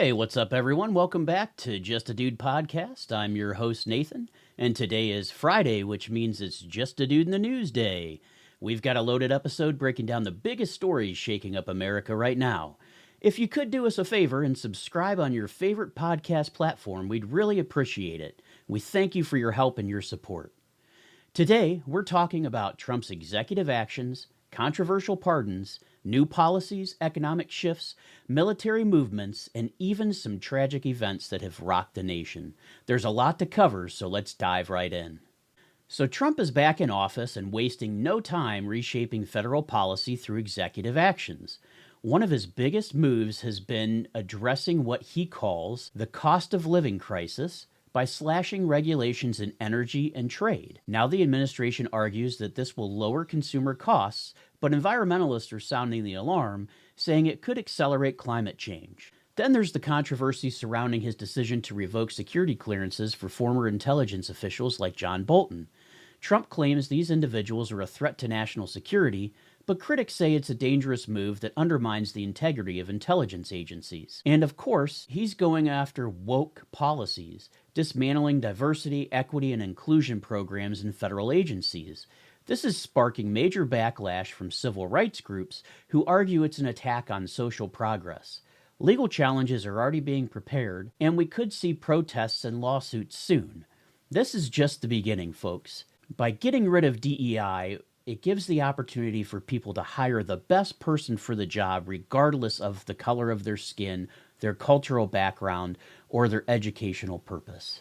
Hey, what's up, everyone? Welcome back to Just a Dude podcast. I'm your host, Nathan, and today is Friday, which means it's Just a Dude in the News Day. We've got a loaded episode breaking down the biggest stories shaking up America right now. If you could do us a favor and subscribe on your favorite podcast platform, we'd really appreciate it. We thank you for your help and your support. Today, we're talking about Trump's executive actions, controversial pardons, new policies, economic shifts, military movements, and even some tragic events that have rocked the nation. There's a lot to cover, so let's dive right in. So Trump is back in office and wasting no time reshaping federal policy through executive actions. One of his biggest moves has been addressing what he calls the cost of living crisis by slashing regulations in energy and trade. Now the administration argues that this will lower consumer costs, but environmentalists are sounding the alarm, saying it could accelerate climate change. Then there's the controversy surrounding his decision to revoke security clearances for former intelligence officials like John Bolton. Trump claims these individuals are a threat to national security, but critics say it's a dangerous move that undermines the integrity of intelligence agencies. And of course, he's going after woke policies, dismantling diversity, equity, and inclusion programs in federal agencies. This is sparking major backlash from civil rights groups who argue it's an attack on social progress. Legal challenges are already being prepared, and we could see protests and lawsuits soon. This is just the beginning, folks. By getting rid of DEI, it gives the opportunity for people to hire the best person for the job, regardless of the color of their skin, their cultural background, or their educational purpose.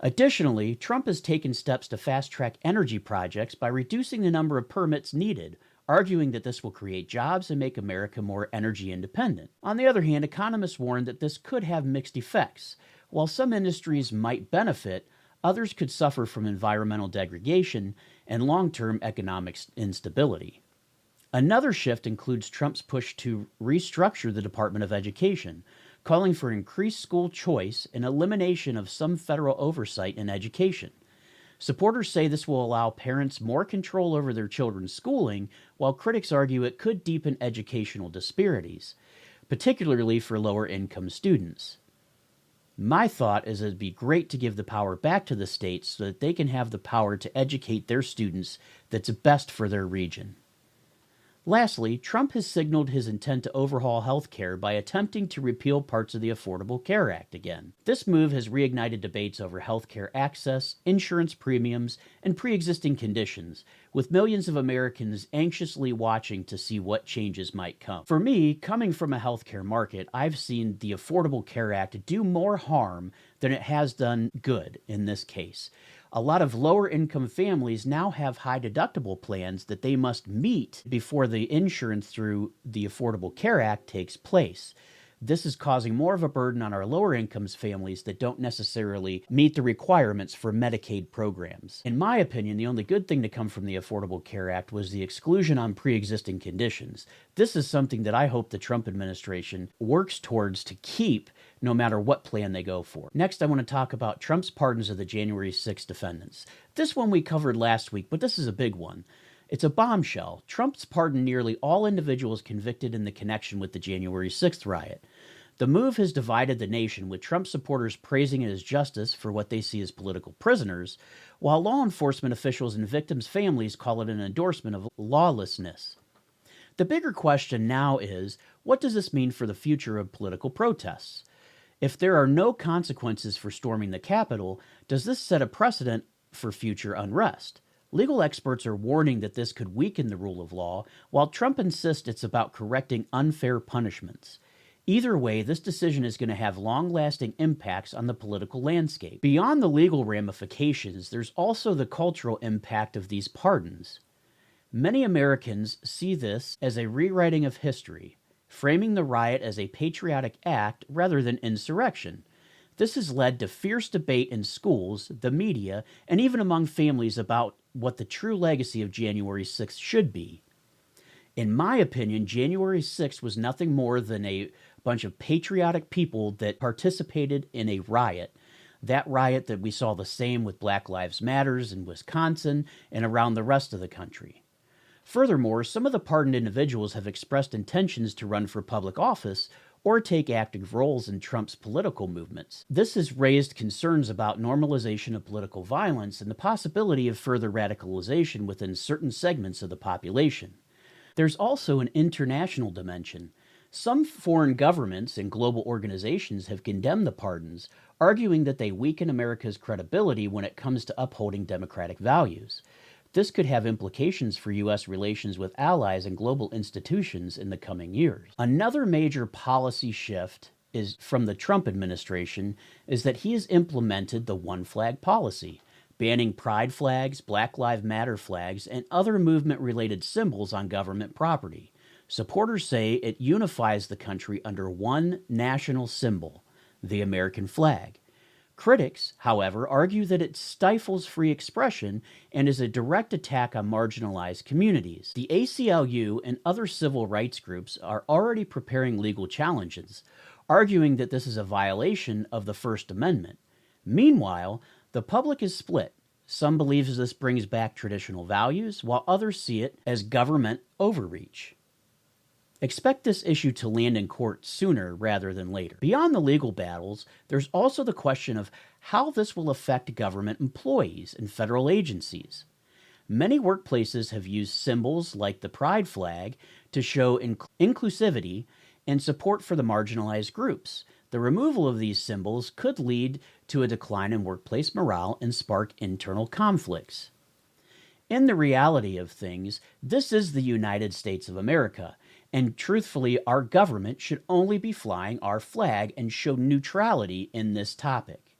Additionally, Trump has taken steps to fast-track energy projects by reducing the number of permits needed, arguing that this will create jobs and make America more energy independent. On the other hand, economists warn that this could have mixed effects. While some industries might benefit, others could suffer from environmental degradation and long-term economic instability. Another shift includes Trump's push to restructure the Department of Education, calling for increased school choice and elimination of some federal oversight in education. Supporters say this will allow parents more control over their children's schooling, while critics argue it could deepen educational disparities, particularly for lower-income students. My thought is it'd be great to give the power back to the states so that they can have the power to educate their students that's best for their region. Lastly, Trump has signaled his intent to overhaul health care by attempting to repeal parts of the Affordable Care Act again. This move has reignited debates over health care access, insurance premiums, and pre-existing conditions, with millions of Americans anxiously watching to see what changes might come. For me, coming from a healthcare market, I've seen the Affordable Care Act do more harm than it has done good in this case. A lot of lower-income families now have high deductible plans that they must meet before the insurance through the Affordable Care Act takes place. This is causing more of a burden on our lower-income families that don't necessarily meet the requirements for Medicaid programs. In my opinion, the only good thing to come from the Affordable Care Act was the exclusion on pre-existing conditions. This is something that I hope the Trump administration works towards to keep no matter what plan they go for. Next, I want to talk about Trump's pardons of the January 6th defendants. This one we covered last week, but this is a big one. It's a bombshell. Trump's pardoned nearly all individuals convicted in the connection with the January 6th riot. The move has divided the nation, with Trump supporters praising it as justice for what they see as political prisoners, while law enforcement officials and victims' families call it an endorsement of lawlessness. The bigger question now is, what does this mean for the future of political protests? If there are no consequences for storming the Capitol, does this set a precedent for future unrest? Legal experts are warning that this could weaken the rule of law, while Trump insists it's about correcting unfair punishments. Either way, this decision is going to have long-lasting impacts on the political landscape. Beyond the legal ramifications, there's also the cultural impact of these pardons. Many Americans see this as a rewriting of history, framing the riot as a patriotic act rather than insurrection. This has led to fierce debate in schools, the media, and even among families about what the true legacy of January 6th should be. In my opinion, January 6th was nothing more than a bunch of patriotic people that participated in a riot. That riot that we saw the same with Black Lives Matters in Wisconsin and around the rest of the country. Furthermore, some of the pardoned individuals have expressed intentions to run for public office or take active roles in Trump's political movements. This has raised concerns about normalization of political violence and the possibility of further radicalization within certain segments of the population. There's also an international dimension. Some foreign governments and global organizations have condemned the pardons, arguing that they weaken America's credibility when it comes to upholding democratic values. This could have implications for U.S. relations with allies and global institutions in the coming years. Another major policy shift from the Trump administration is that he has implemented the one flag policy, banning pride flags, Black Lives Matter flags, and other movement-related symbols on government property. Supporters say it unifies the country under one national symbol, the American flag. Critics, however, argue that it stifles free expression and is a direct attack on marginalized communities. The ACLU and other civil rights groups are already preparing legal challenges, arguing that this is a violation of the First Amendment. Meanwhile, the public is split. Some believe this brings back traditional values, while others see it as government overreach. Expect this issue to land in court sooner rather than later. Beyond the legal battles, there's also the question of how this will affect government employees and federal agencies. Many workplaces have used symbols like the pride flag to show inclusivity and support for the marginalized groups. The removal of these symbols could lead to a decline in workplace morale and spark internal conflicts. In the reality of things, this is the United States of America, and truthfully, our government should only be flying our flag and show neutrality in this topic.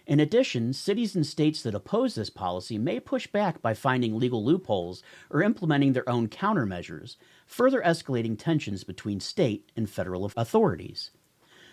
In addition, cities and states that oppose this policy may push back by finding legal loopholes or implementing their own countermeasures, further escalating tensions between state and federal authorities.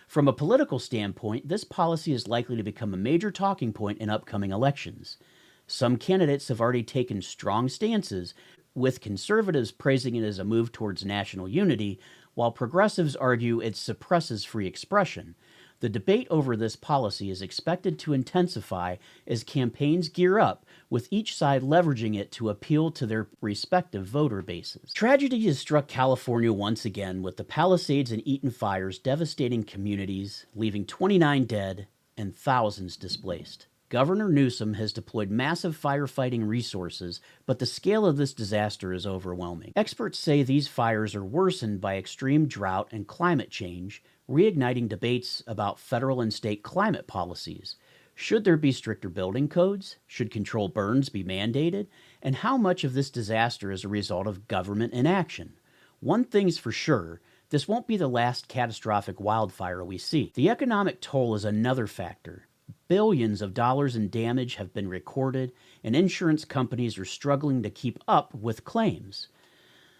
From a political standpoint, this policy is likely to become a major talking point in upcoming elections. Some candidates have already taken strong stances, with conservatives praising it as a move towards national unity, while progressives argue it suppresses free expression. The debate over this policy is expected to intensify as campaigns gear up, with each side leveraging it to appeal to their respective voter bases. Tragedy has struck California once again, with the Palisades and Eaton fires devastating communities, leaving 29 dead and thousands displaced. Governor Newsom has deployed massive firefighting resources, but the scale of this disaster is overwhelming. Experts say these fires are worsened by extreme drought and climate change, reigniting debates about federal and state climate policies. Should there be stricter building codes? Should controlled burns be mandated? And how much of this disaster is a result of government inaction? One thing's for sure, this won't be the last catastrophic wildfire we see. The economic toll is another factor. Billions of dollars in damage have been recorded, and insurance companies are struggling to keep up with claims.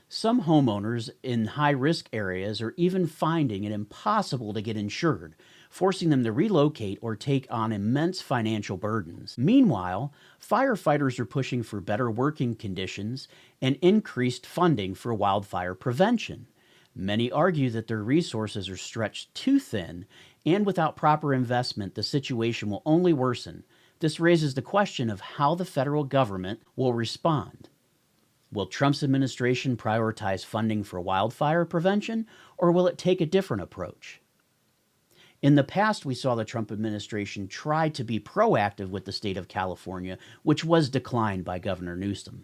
Some homeowners in high-risk areas are even finding it impossible to get insured, forcing them to relocate or take on immense financial burdens. Meanwhile, firefighters are pushing for better working conditions and increased funding for wildfire prevention. Many argue that their resources are stretched too thin, and without proper investment, the situation will only worsen. This raises the question of how the federal government will respond. Will Trump's administration prioritize funding for wildfire prevention, or will it take a different approach? In the past, we saw the Trump administration try to be proactive with the state of California, which was declined by Governor Newsom.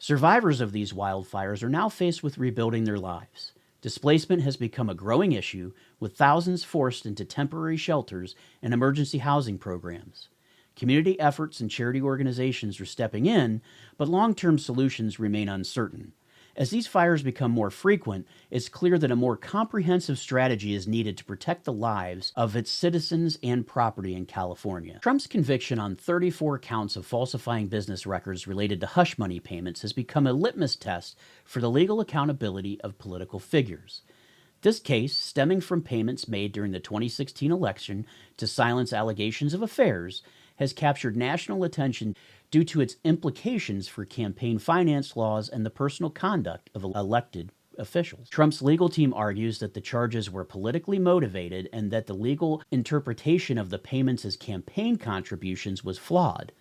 Survivors of these wildfires are now faced with rebuilding their lives. Displacement has become a growing issue, with thousands forced into temporary shelters and emergency housing programs. Community efforts and charity organizations are stepping in, but long-term solutions remain uncertain. As these fires become more frequent, it's clear that a more comprehensive strategy is needed to protect the lives of its citizens and property in California. Trump's conviction on 34 counts of falsifying business records related to hush money payments has become a litmus test for the legal accountability of political figures. This case, stemming from payments made during the 2016 election to silence allegations of affairs, has captured national attention due to its implications for campaign finance laws and the personal conduct of elected officials. Trump's legal team argues that the charges were politically motivated and that the legal interpretation of the payments as campaign contributions was flawed.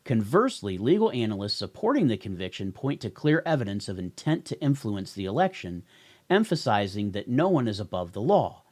Conversely, legal analysts supporting the conviction point to clear evidence of intent to influence the election, emphasizing that no one is above the law.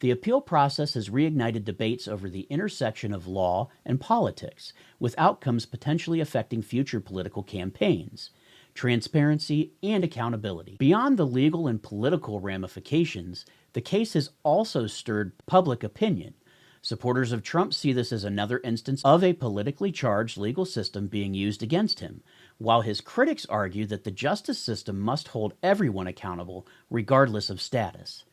The appeal process has reignited debates over the intersection of law and politics, with outcomes potentially affecting future political campaigns, transparency, and accountability. Beyond the legal and political ramifications, the case has also stirred public opinion. Supporters of Trump see this as another instance of a politically charged legal system being used against him, while his critics argue that the justice system must hold everyone accountable, regardless of status.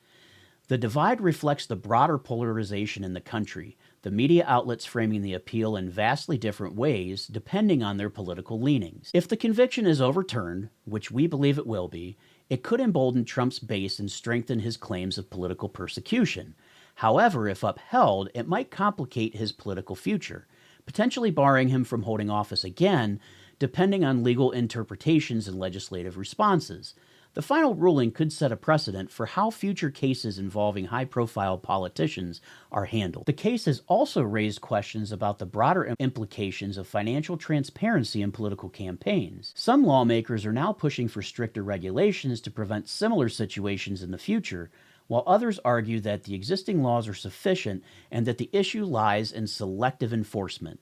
The divide reflects the broader polarization in the country, the media outlets framing the appeal in vastly different ways depending on their political leanings. If the conviction is overturned, which we believe it will be, it could embolden Trump's base and strengthen his claims of political persecution. However, if upheld, it might complicate his political future, potentially barring him from holding office again, depending on legal interpretations and legislative responses. The final ruling could set a precedent for how future cases involving high-profile politicians are handled. The case has also raised questions about the broader implications of financial transparency in political campaigns. Some lawmakers are now pushing for stricter regulations to prevent similar situations in the future, while others argue that the existing laws are sufficient and that the issue lies in selective enforcement.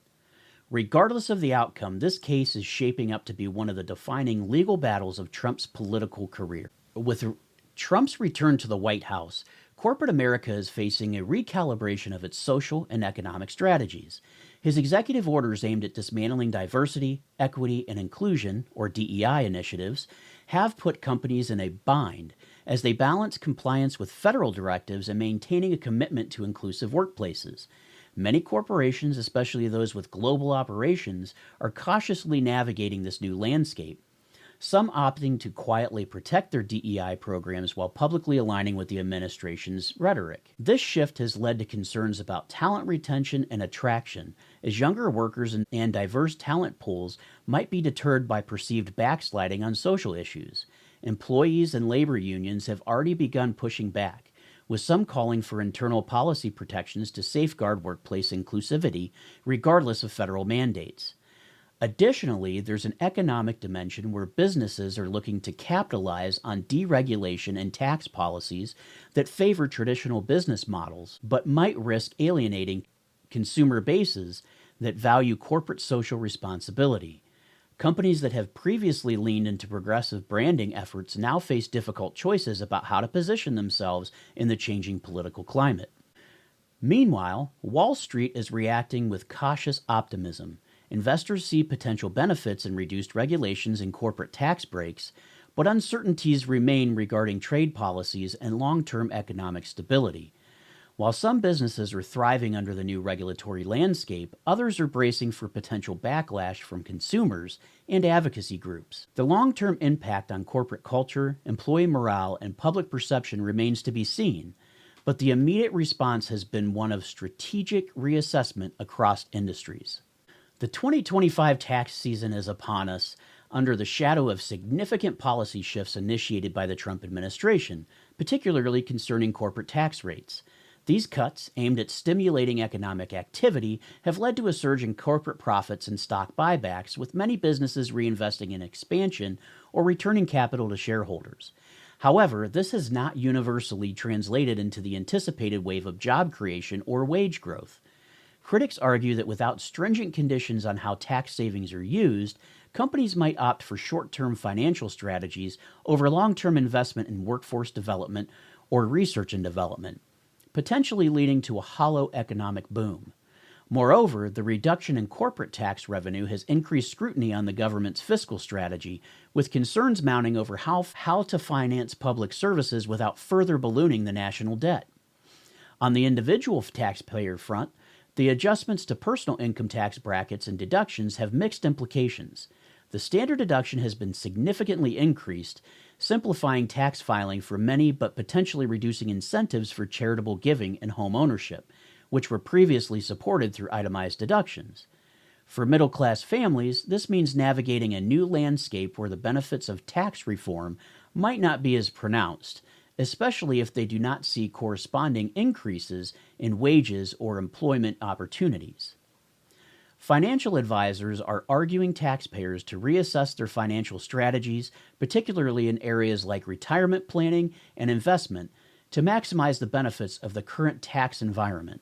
Regardless of the outcome, this case is shaping up to be one of the defining legal battles of Trump's political career. With Trump's return to the White House, corporate America is facing a recalibration of its social and economic strategies. His executive orders aimed at dismantling diversity, equity, and inclusion, or DEI initiatives, have put companies in a bind as they balance compliance with federal directives and maintaining a commitment to inclusive workplaces. Many corporations, especially those with global operations, are cautiously navigating this new landscape, some opting to quietly protect their DEI programs while publicly aligning with the administration's rhetoric. This shift has led to concerns about talent retention and attraction, as younger workers and diverse talent pools might be deterred by perceived backsliding on social issues. Employees and labor unions have already begun pushing back, with some calling for internal policy protections to safeguard workplace inclusivity, regardless of federal mandates. Additionally, there's an economic dimension where businesses are looking to capitalize on deregulation and tax policies that favor traditional business models, but might risk alienating consumer bases that value corporate social responsibility. Companies that have previously leaned into progressive branding efforts now face difficult choices about how to position themselves in the changing political climate. Meanwhile, Wall Street is reacting with cautious optimism. Investors see potential benefits in reduced regulations and corporate tax breaks, but uncertainties remain regarding trade policies and long-term economic stability. While some businesses are thriving under the new regulatory landscape, others are bracing for potential backlash from consumers and advocacy groups. The long-term impact on corporate culture, employee morale, and public perception remains to be seen, but the immediate response has been one of strategic reassessment across industries. The 2025 tax season is upon us under the shadow of significant policy shifts initiated by the Trump administration, particularly concerning corporate tax rates. These cuts, aimed at stimulating economic activity, have led to a surge in corporate profits and stock buybacks, with many businesses reinvesting in expansion or returning capital to shareholders. However, this has not universally translated into the anticipated wave of job creation or wage growth. Critics argue that without stringent conditions on how tax savings are used, companies might opt for short-term financial strategies over long-term investment in workforce development or research and development, potentially leading to a hollow economic boom. Moreover, the reduction in corporate tax revenue has increased scrutiny on the government's fiscal strategy, with concerns mounting over how to finance public services without further ballooning the national debt. On the individual taxpayer front, the adjustments to personal income tax brackets and deductions have mixed implications. The standard deduction has been significantly increased, simplifying tax filing for many but potentially reducing incentives for charitable giving and home ownership, which were previously supported through itemized deductions. For middle-class families, this means navigating a new landscape where the benefits of tax reform might not be as pronounced, especially if they do not see corresponding increases in wages or employment opportunities. Financial advisors are arguing taxpayers to reassess their financial strategies, particularly in areas like retirement planning and investment, to maximize the benefits of the current tax environment.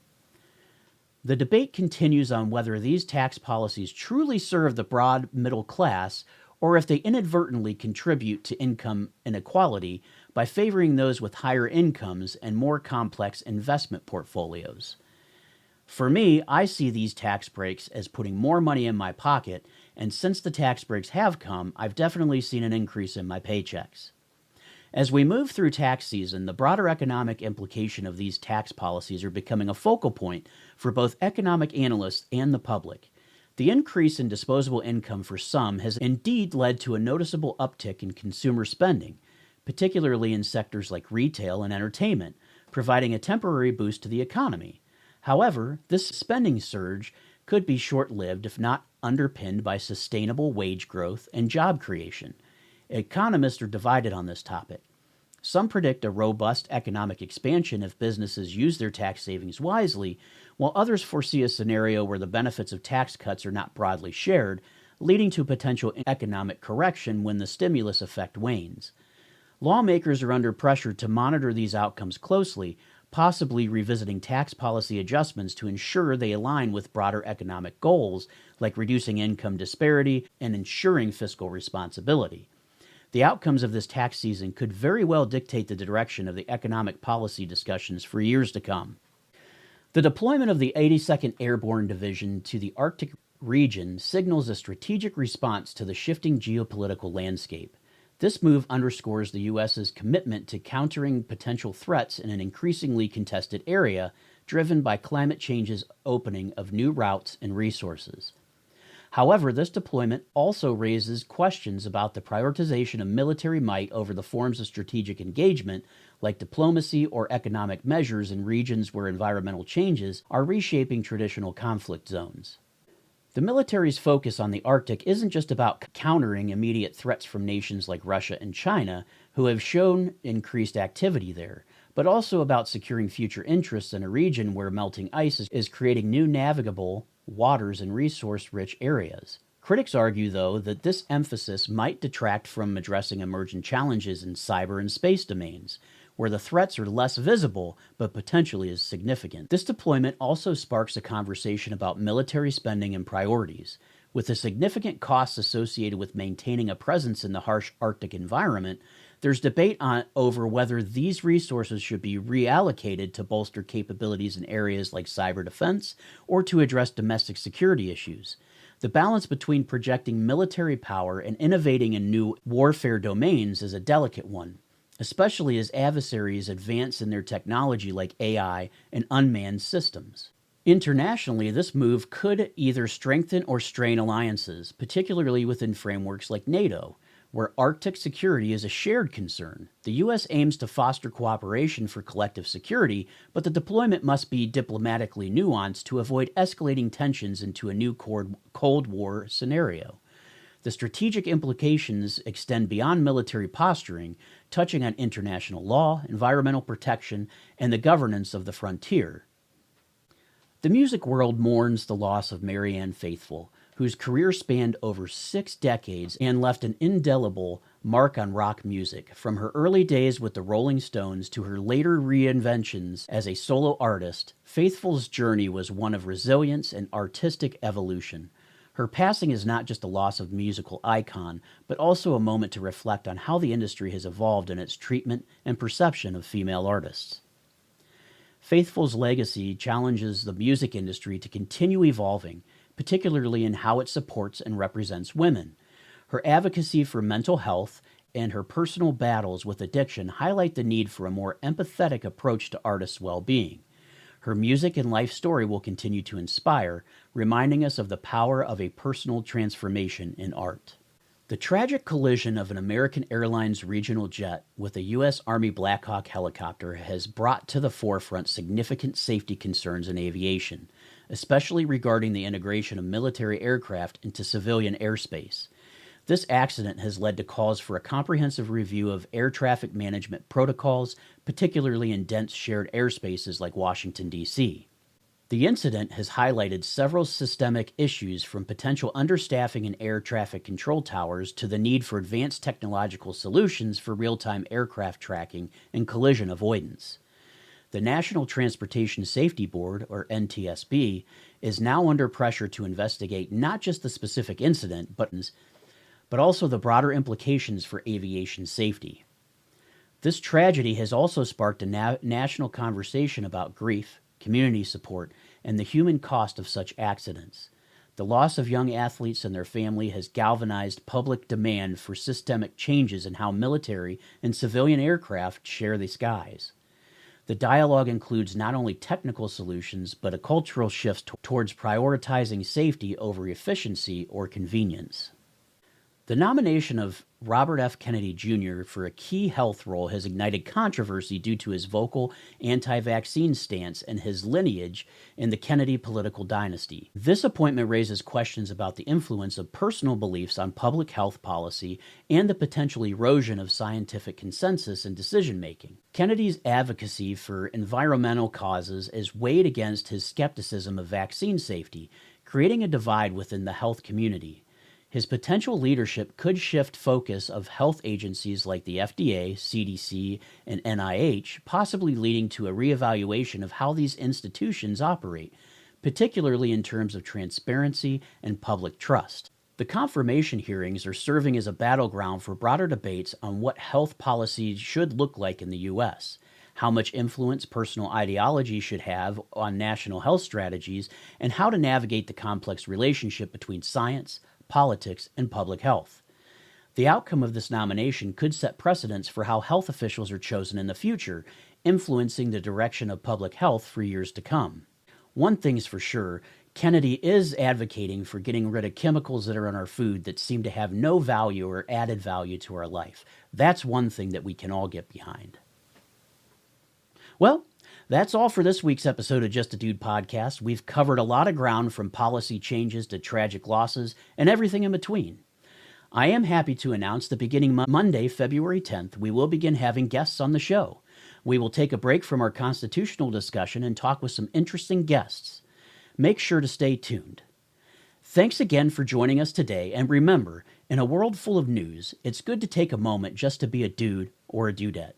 The debate continues on whether these tax policies truly serve the broad middle class or if they inadvertently contribute to income inequality by favoring those with higher incomes and more complex investment portfolios. For me, I see these tax breaks as putting more money in my pocket, and since the tax breaks have come, I've definitely seen an increase in my paychecks. As we move through tax season, the broader economic implication of these tax policies are becoming a focal point for both economic analysts and the public. The increase in disposable income for some has indeed led to a noticeable uptick in consumer spending, particularly in sectors like retail and entertainment, providing a temporary boost to the economy. However, this spending surge could be short-lived if not underpinned by sustainable wage growth and job creation. Economists are divided on this topic. Some predict a robust economic expansion if businesses use their tax savings wisely, while others foresee a scenario where the benefits of tax cuts are not broadly shared, leading to potential economic correction when the stimulus effect wanes. Lawmakers are under pressure to monitor these outcomes closely, possibly revisiting tax policy adjustments to ensure they align with broader economic goals like reducing income disparity and ensuring fiscal responsibility. The outcomes of this tax season could very well dictate the direction of the economic policy discussions for years to come. The deployment of the 82nd Airborne Division to the Arctic region signals a strategic response to the shifting geopolitical landscape. This move underscores the U.S.'s commitment to countering potential threats in an increasingly contested area, driven by climate change's opening of new routes and resources. However, this deployment also raises questions about the prioritization of military might over the forms of strategic engagement, like diplomacy or economic measures in regions where environmental changes are reshaping traditional conflict zones. The military's focus on the Arctic isn't just about countering immediate threats from nations like Russia and China, who have shown increased activity there, but also about securing future interests in a region where melting ice is creating new navigable waters and resource-rich areas. Critics argue, though, that this emphasis might detract from addressing emerging challenges in cyber and space domains, where the threats are less visible but potentially as significant. This deployment also sparks a conversation about military spending and priorities. With the significant costs associated with maintaining a presence in the harsh Arctic environment, there's debate over whether these resources should be reallocated to bolster capabilities in areas like cyber defense or to address domestic security issues. The balance between projecting military power and innovating in new warfare domains is a delicate one, especially as adversaries advance in their technology like AI and unmanned systems. Internationally, this move could either strengthen or strain alliances, particularly within frameworks like NATO, where Arctic security is a shared concern. The U.S. aims to foster cooperation for collective security, but the deployment must be diplomatically nuanced to avoid escalating tensions into a new Cold War scenario. The strategic implications extend beyond military posturing, touching on international law, environmental protection, and the governance of the frontier. The music world mourns the loss of Marianne Faithfull, whose career spanned over 6 decades and left an indelible mark on rock music, from her early days with the Rolling Stones to her later reinventions as a solo artist. Faithfull's journey was one of resilience and artistic evolution. Her passing is not just a loss of musical icon, but also a moment to reflect on how the industry has evolved in its treatment and perception of female artists. Faithfull's legacy challenges the music industry to continue evolving, particularly in how it supports and represents women. Her advocacy for mental health and her personal battles with addiction highlight the need for a more empathetic approach to artists' well-being. Her music and life story will continue to inspire, reminding us of the power of a personal transformation in art. The tragic collision of an American Airlines regional jet with a U.S. Army Black Hawk helicopter has brought to the forefront significant safety concerns in aviation, especially regarding the integration of military aircraft into civilian airspace. This accident has led to calls for a comprehensive review of air traffic management protocols, particularly in dense shared airspaces like Washington, D.C. The incident has highlighted several systemic issues, from potential understaffing in air traffic control towers to the need for advanced technological solutions for real-time aircraft tracking and collision avoidance. The National Transportation Safety Board, or NTSB, is now under pressure to investigate not just the specific incident, but also the broader implications for aviation safety. This tragedy has also sparked a national conversation about grief, community support, and the human cost of such accidents. The loss of young athletes and their family has galvanized public demand for systemic changes in how military and civilian aircraft share the skies. The dialogue includes not only technical solutions, but a cultural shift towards prioritizing safety over efficiency or convenience. The nomination of Robert F. Kennedy Jr. for a key health role has ignited controversy due to his vocal anti-vaccine stance and his lineage in the Kennedy political dynasty. This appointment raises questions about the influence of personal beliefs on public health policy and the potential erosion of scientific consensus in decision-making. Kennedy's advocacy for environmental causes is weighed against his skepticism of vaccine safety, creating a divide within the health community. His potential leadership could shift focus of health agencies like the FDA, CDC, and NIH, possibly leading to a reevaluation of how these institutions operate, particularly in terms of transparency and public trust. The confirmation hearings are serving as a battleground for broader debates on what health policies should look like in the U.S., how much influence personal ideology should have on national health strategies, and how to navigate the complex relationship between science, politics, and public health. The outcome of this nomination could set precedents for how health officials are chosen in the future, influencing the direction of public health for years to come. One thing's for sure, Kennedy is advocating for getting rid of chemicals that are in our food that seem to have no value or added value to our life. That's one thing that we can all get behind. Well, that's all for this week's episode of Just a Dude podcast. We've covered a lot of ground, from policy changes to tragic losses and everything in between. I am happy to announce that beginning Monday, February 10th, we will begin having guests on the show. We will take a break from our constitutional discussion and talk with some interesting guests. Make sure to stay tuned. Thanks again for joining us today, and remember, in a world full of news, it's good to take a moment just to be a dude or a dudette.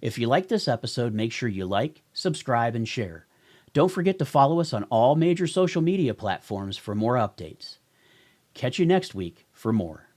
If you like this episode, make sure you like, subscribe, and share. Don't forget to follow us on all major social media platforms for more updates. Catch you next week for more.